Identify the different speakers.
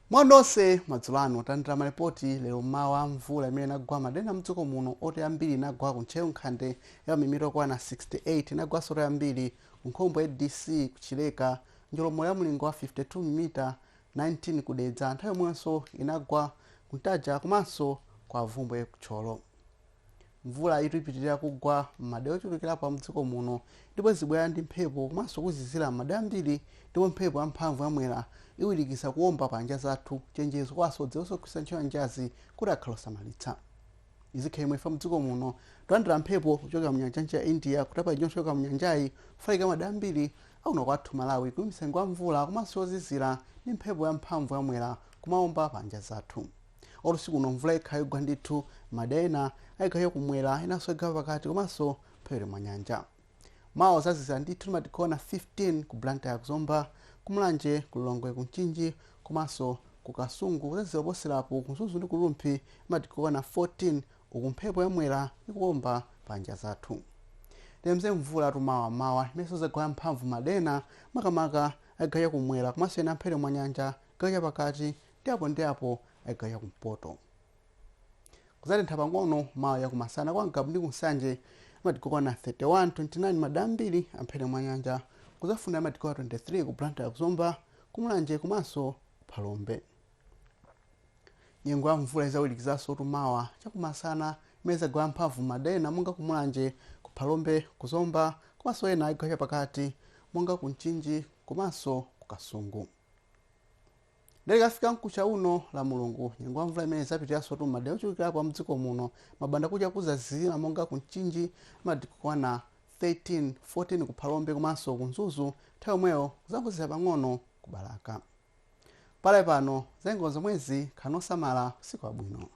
Speaker 1: Mwanonse madzulo tandira maripoti lero mawa mvula imene inagwa madera mdziko muno oti ambiri inagwa kuntcheu nkhande ya mimiro kwana 68 inagwa soro yambiri kunkhombo ya DC kuchileka njolomo ya mlingo wa 52 mm 19 kudedza nthawi yomwenso inagwa kuntaja komanso kwa vumbwe kutcholo. Mvula ipitirira kugwa m'madera ochulukirapo mdziko muno ndipo zibwera ndi mphepo komanso kuzizira m'madera ambiri ndipo mphepo yamphamvu yamwera iwirikisa kuwomba pa njia zathu chenjezo kwaso dzewosokhusa ntchito njazi kuti akhala osamalitsa. Izikhale mwefa mdziko muno tolandira mphepo kuchokera mnyanja ya India kutapa ijonso kuchokera mnyanjayi kufaika madera ambiri auno kwathu Malawi kuti msengo wa mvula komanso yozizira ndi mphepo yamphamvu yamwera kumawomba pa njia zathu. Olusiku uno mvula ikhala igwa ndithu madera ayikhala kumwera inanso igwa pakati komanso phewere mwa nyanja. Mawa zazizira ndithu timatikona 15 ku Blantyre kuzomba kumulanje kulongwe kunchinji komanso kukasungu zazizira poserapo kunzuzu ndi kulumphi timatikona 14 uku mphepo yamwera ikuwomba pa njia zathu. Temze mvula mawa imenso zagwa mphamvu madera makamaka ayikhala kumwera komanso ena phewere mwa nyanja gacha pakati ndi apo ayikhala kumpoto. Kuzatentha pang'ono mawa yakumasana kwa Ngabu ndi kunsanje matikona 31 29 madera ambiri amphewere mwa nyanja kuzafuna matikona 23 ku Blantyre kuzomba kumulanje komanso kuphalombe. Nyengo ya mvula izawirikizaso mawa chakumasana imene zagwa mphamvu madera monga kumulanje kuphalombe kuzomba komanso ena ayikhala pakati monga kunchinji komanso kukasungu. Ndikafika mkucha uno la Mulungu nyengo ya mvula imene zapitiraso madera ochulukirapo mdziko muno mabanda kuja kuzazira monga kunchinji matikona 13 14 kuphalombe komanso kunzuzu nthawi yomweyo kuzangozira pang'ono kubalaka. Pale pano zengo zomwezi khanosamala siku abwino.